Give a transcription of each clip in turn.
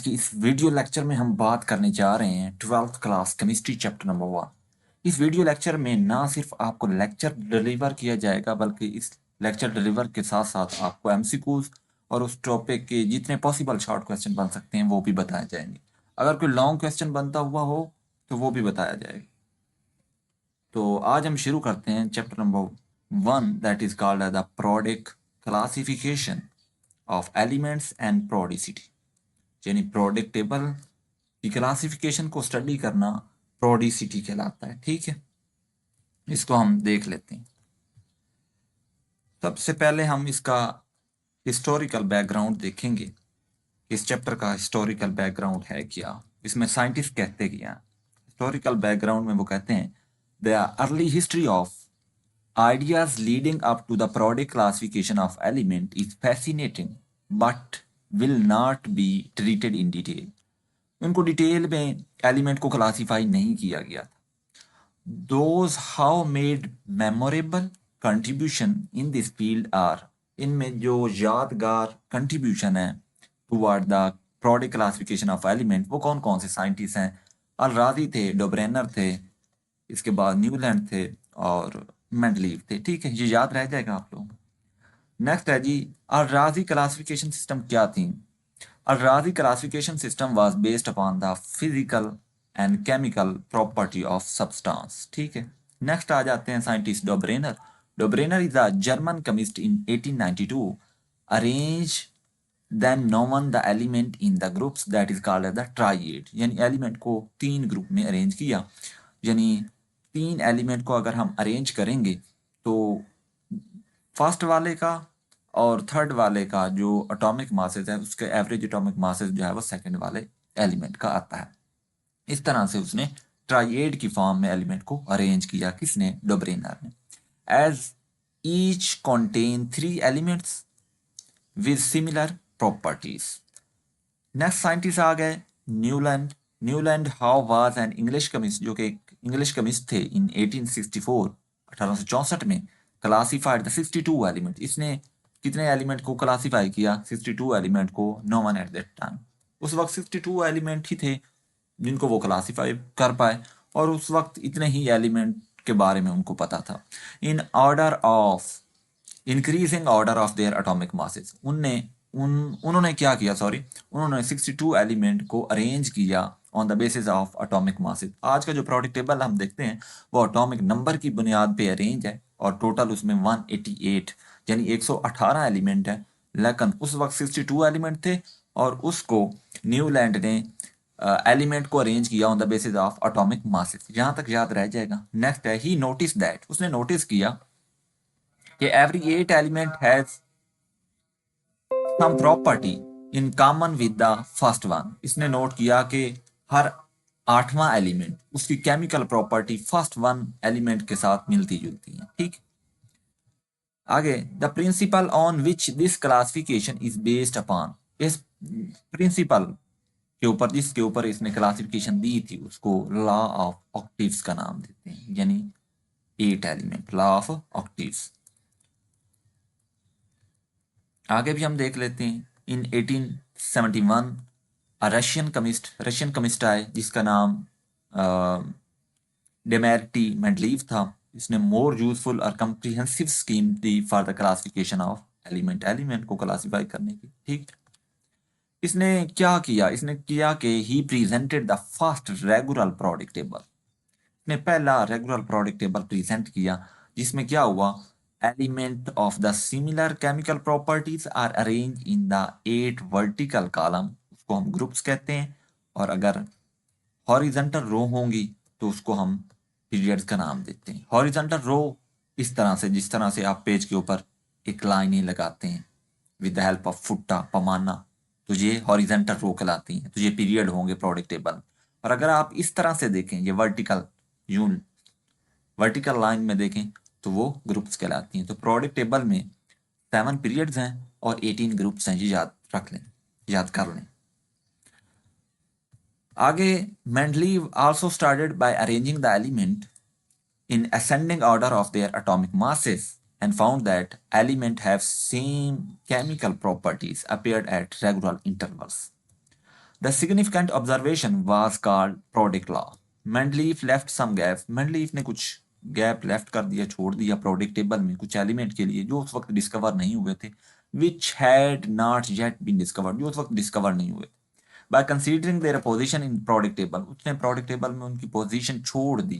कि इस video lecture में हम बात करने जा रहे हैं 12th class chemistry chapter number 1। इस वीडियो लेक्चर में ना सिर्फ आपको लेक्चर डिलीवर किया जाएगा बल्कि इस लेक्चर डिलीवर के साथ साथ आपको एमसीक्यूज और उस टॉपिक के जितने पॉसिबल शॉर्ट क्वेश्चन बन सकते हैं वो भी बताए जाएंगे। अगर कोई लॉन्ग क्वेश्चन बनता हुआ हो तो वो भी बताया जाएगा। तो आज हम शुरू करते हैं chapter number 1 that is called as the product classification of elements and periodicity, यानी प्रोडक्ट टेबल की क्लासिफिकेशन को स्टडी करना प्रोडिसिटी कहलाता है। ठीक है, इसको हम देख लेते हैं। सबसे पहले हम इसका हिस्टोरिकल बैकग्राउंड देखेंगे। इस चैप्टर का हिस्टोरिकल बैकग्राउंड है क्या, इसमें साइंटिस्ट कहते क्या। हिस्टोरिकल बैकग्राउंड में वो कहते हैं the early history of ideas leading up to the product classification of element is fascinating but will not be treated in detail। उनको डिटेल में एलिमेंट को क्लासीफाई नहीं किया गया था। Those who made memorable contribution in this field are, इनमें जो यादगार कंट्रीब्यूशन है toward the product classification of element वो कौन कौन से साइंटिस्ट हैं। अल राजी थे, डोब्रेनर थे, इसके बाद न्यूलैंड थे और मेंडलीव थे। ठीक है, ये याद रह जाएगा आप लोग। नेक्स्ट है जी, अल राजी क्लासिफिकेशन सिस्टम क्या थी। Al-Razi classification system was based upon the physical and chemical property of substance। ठीक है, नेक्स्ट आ जाते हैं scientist Dobereiner. Dobereiner is a German chemist in 1892 arrange then known the element in the groups that is called as the triad, यानी element को 3 group में arrange किया। यानी 3 एलिमेंट को अगर हम अरेंज करेंगे तो फर्स्ट वाले का और थर्ड वाले का जो एटॉमिक मासेस है उसके एवरेज एटॉमिक मासेस जो है वो सेकंड वाले एलिमेंट का आता है। इस तरह से उसने ट्राइएड की फॉर्म में एलिमेंट को अरेंज किया। किसने? डोब्रेनर ने। As each contain 3 elements with similar properties. Next scientist आ गए Newland. Newland who was an English chemist, जो कि इंग्लिश केमिस्ट थे इन 1864 1864 में। क्लासिफाइड द 62 एलिमेंट, इसने कितने एलिमेंट को क्लासिफाई किया? 62 एलिमेंट को। No one at that time, उस वक्त 62 एलिमेंट ही थे जिनको वो क्लासिफाई कर पाए और उस वक्त इतने ही एलिमेंट के बारे में उनको पता था। In order of increasing order of their atomic masses, उन्होंने क्या किया, सॉरी, उन्होंने 62 एलिमेंट को अरेंज किया on the basis of atomic masses. आज का जो प्रोडक्ट टेबल हम देखते हैं वो एटॉमिक नंबर की बुनियाद पे अरेंज है और टोटल उसमें 188 यानी 118 एलिमेंट है। लेकिन उस वक्त 62 एलिमेंट थे और उसको न्यूलैंड ने एलिमेंट को अरेंज किया on the basis of atomic masses. यहाँ तक याद रह जाएगा। नेक्स्ट है ही नोटिस दैट, उसने नोटिस किया कि every 8 element has some property in common with the first one। इसने नोट किया कि हर 8वां एलिमेंट उसकी केमिकल प्रॉपर्टी फर्स्ट 1 एलिमेंट के साथ मिलती जुलती है। ठीक, आगे the principal on which this classification is based upon, इस प्रिंसिपल के ऊपर जिसके ऊपर इसने क्लासिफिकेशन दी थी उसको लॉ ऑफ ऑक्टिव्स का नाम देते हैं, यानी 8 एलिमेंट, लॉ ऑफ ऑक्टिव्स। आगे भी हम देख लेते हैं। इन 1871 रशियन कमिस्ट आए जिसका नाम डेमेट्री मेंडलीव था। इसने मोर यूजफुल और comprehensive scheme the for the classification of element को क्लासिफाई करने की। ठीक, इसने क्या किया? इसने किया कि he presented the first regular product table. ने पहला रेगुलर प्रोडक्ट टेबल प्रेजेंट किया जिसमें क्या हुआ, element of the similar chemical properties are arrange in the 8 vertical column, उसको हम ग्रुप्स कहते हैं। और अगर हॉरिजॉन्टल रो होंगी तो उसको हम पीरियड्स का नाम देते हैं। हॉरिजॉन्टल रो इस तरह से, जिस तरह से आप पेज के ऊपर एक लाइनें लगाते हैं विद द हेल्प ऑफ फुट्टा पैमाना, तो ये हॉरिजॉन्टल रो कहलाती हैं, तो ये पीरियड होंगे प्रोडक्ट टेबल। और अगर आप इस तरह से देखें, ये वर्टिकल लाइन में देखें तो वो ग्रुप्स कहलाती हैं। तो प्रोडक्ट टेबल में 7 पीरियड्स हैं और 18 ग्रुप्स हैं, ये याद रख लें, याद कर लें। आगे Mendeleev also started by arranging the element in ascending order of their atomic masses and found that elements have same chemical properties appeared at regular intervals। The significant observation was called periodic law. Mendeleev left some gap, Mendeleev ने कुछ gap left कर दिया, छोड़ दिया periodic table में कुछ element के लिए जो उस वक्त डिस्कवर नहीं हुए थे, which had not yet been discovered, जो उस वक्त डिस्कवर नहीं हुए। By considering their position in periodic table, उसने प्रोडक्ट टेबल में उनकी पोजीशन छोड़ दी,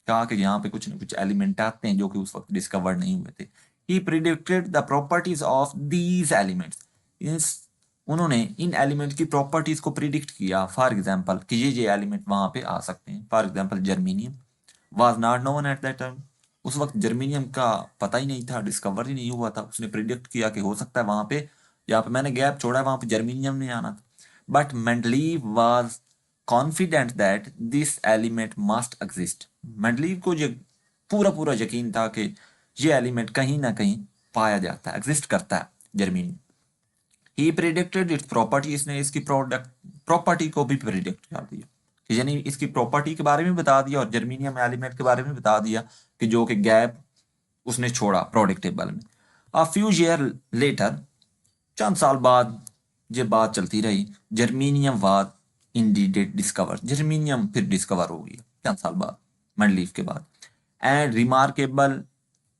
कहा कि यहाँ पे कुछ न कुछ एलिमेंट आते हैं जो कि उस वक्त डिस्कवर नहीं हुए थे। He predicted the properties of these elements, इस उन्होंने इन एलिमेंट की प्रॉपर्टीज को प्रिडिक्ट किया। फॉर एग्जांपल कि ये एलिमेंट वहां पे आ सकते हैं। For example germanium was not known at that time, उस वक्त जर्मेनियम का पता ही नहीं था, डिस्कवर ही नहीं हुआ था। उसने प्रिडिक्ट किया कि हो सकता है वहां पे, यहाँ पे मैंने गैप छोड़ा है, वहां पे जर्मेनियम नहीं आना था। But Mendeleev was confident that this element must exist, Mendeleev को ये पूरा पूरा यकीन था कि ये एलिमेंट कहीं ना कहीं पाया जाता है, एग्जिस्ट करता है germanium. He predicted it's property, इसने इसकी प्रॉपर्टी को भी प्रिडिक्ट कर दिया, कि यानी इसकी प्रॉपर्टी के बारे में बता दिया और जर्मेनियम एलिमेंट के बारे में बता दिया कि जो कि गैप उसने छोड़ा प्रोडक्ट टेबल में। अ फ्यू ईयर लेटर, चंद साल बाद ये बात चलती रही, germanium was Indeed discover, germanium फिर डिस्कवर हो गया चंद साल बाद मेंडलीफ के बाद। And remarkable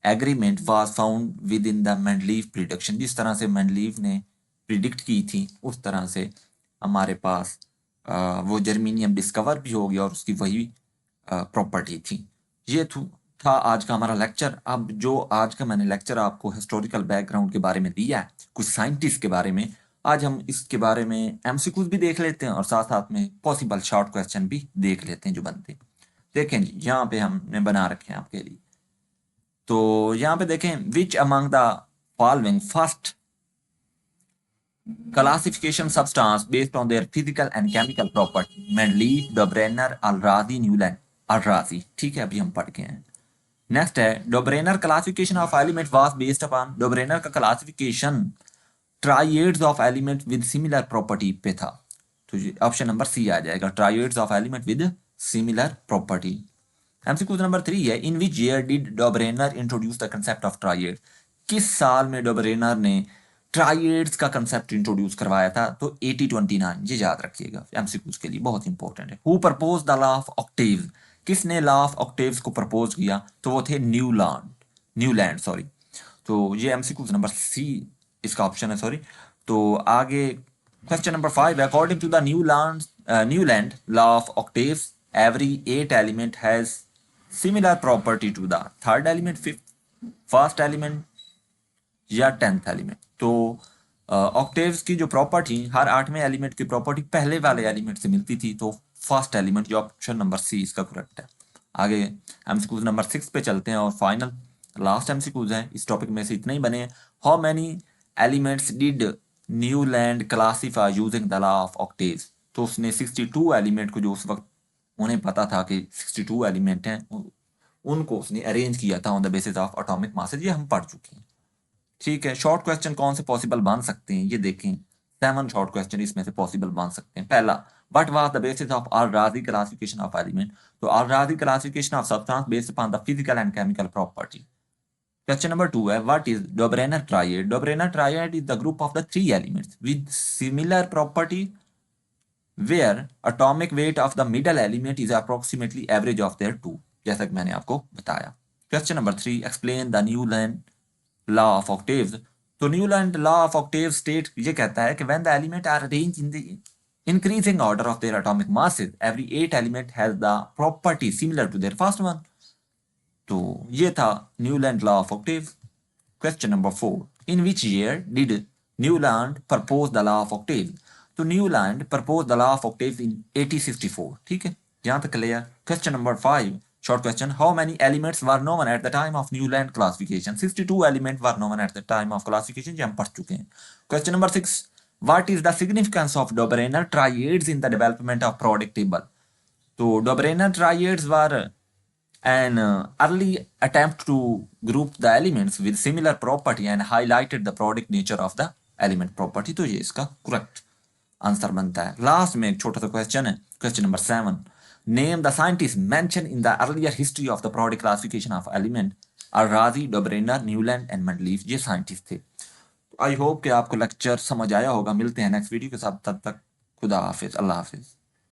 agreement was found with in the Mendeleev prediction, जिस तरह से मेंडलीफ ने प्रिडिक्ट की थी उस तरह से हमारे पास वो जर्मेनियम डिस्कवर भी हो गया और उसकी वही प्रॉपर्टी थी। ये था आज का हमारा लेक्चर। अब जो आज का मैंने लेक्चर आपको हिस्टोरिकल बैकग्राउंड के बारे में दिया है, कुछ साइंटिस्ट के बारे में, आज हम इसके बारे में एमसीक्यूज भी देख लेते हैं और साथ साथ में पॉसिबल शॉर्ट क्वेश्चन भी देख लेते हैं जो बनते हैं। देखें जी, यहाँ पे हमने बना रखे हैं आपके लिए। तो यहाँ पे देखें, which among the following first classification substance based on their physical and chemical property, Mendeleev, Dobrener, Al-Razi, Newland, Al-Razi, ठीक है, अभी हम पढ़ के हैं। नेक्स्ट है Dobereiner classification of element was based upon, Dobereiner का classification triads of element with similar property पे था। तो ऑप्शन नंबर सी आ जाएगा, triads of element with similar property. MCQ number 3 है, in which year did Dobereiner introduce the concept of triad, किस साल में डोब्रेनर ने ट्राइएड्स का कंसेप्ट इंट्रोड्यूस करवाया था? तो 1829, ये याद रखिएगा एमसीक्यूज के लिए बहुत इंपॉर्टेंट है। Who propose the law of octaves, किसने लॉ ऑफ ऑक्टेव्स को प्रपोज किया? तो वो थे न्यूलैंड सॉरी। तो ये एमसीक्यूज नंबर सी इसका ऑप्शन है, सॉरी। तो आगे question number 5, according to the Newland law of octaves every 8 element has similar property to the third element, fifth, first element या 10th एलिमेंट। तो ऑक्टेव्स की जो प्रॉपर्टी, हर 8वें एलिमेंट की property पहले वाले एलिमेंट से मिलती थी, तो फर्स्ट एलिमेंट, जो ऑप्शन नंबर सी इसका करेक्ट है। आगे एमसीक्यूज नंबर 6 पे चलते हैं और फाइनल लास्ट एमसीक्यूज है इस टॉपिक में से, इतने ही बने हैं। How many elements did Newland classify using the law of octaves, तो उसने 62 एलिमेंट को, जो उस वक्त उन्हें पता था कि 62 एलिमेंट हैं, उनको उसने अरेंज किया था on the basis of atomic masses. ये हम पढ़ चुके हैं, ठीक है। शॉर्ट क्वेश्चन कौन से पॉसिबल बन सकते हैं, ये देखें, 7 शॉर्ट क्वेश्चन इसमें से पॉसिबल बन सकते हैं। पहला, what was the basis of Al-Razi classification of element, तो Al-Razi classification of substance based upon the physical and chemical property. Question number 2 है, what is Dobereiner triad, Dobereiner triad is the group of the 3 elements with similar property where atomic weight of the middle element is approximately average of their two, जैसा कि मैंने आपको बताया। Question number 3, explain the Newland law of octaves, तो Newland law of octaves state ये कहता है कि when the element are arranged in the increasing order of their atomic masses, every 8 element has the property similar to their first one। तो ये था Newland law of octaves। Question number 4, in which year did Newland propose the law of octaves, तो Newland propose the law of octaves in 1864, ठीक है, यहां तक clear. Question number 5 short question, how many elements were known at the time of Newland classification, 62 element were known at the time of classification, ये हम पढ़ चुके हैं। Question number 6, what is the significance of Dobereiner triads in the development of product table, तो Dobereiner ट्राइएड्स were an early attempt to group the elements with similar property and highlighted the product nature of the element property, तो ये इसका correct answer बनता है। Last में एक छोटा सा क्वेश्चन है, question number 7, name the scientist mention in the earlier history of the product classification of element, Al-Razi, Dobereiner, Newland and Mendeleev, ये साइंटिस्ट थे। आई होप कि आपको लेक्चर समझ आया होगा। मिलते हैं नेक्स्ट वीडियो के साथ, तब तक खुदा हाफिज, अल्लाह हाफिज।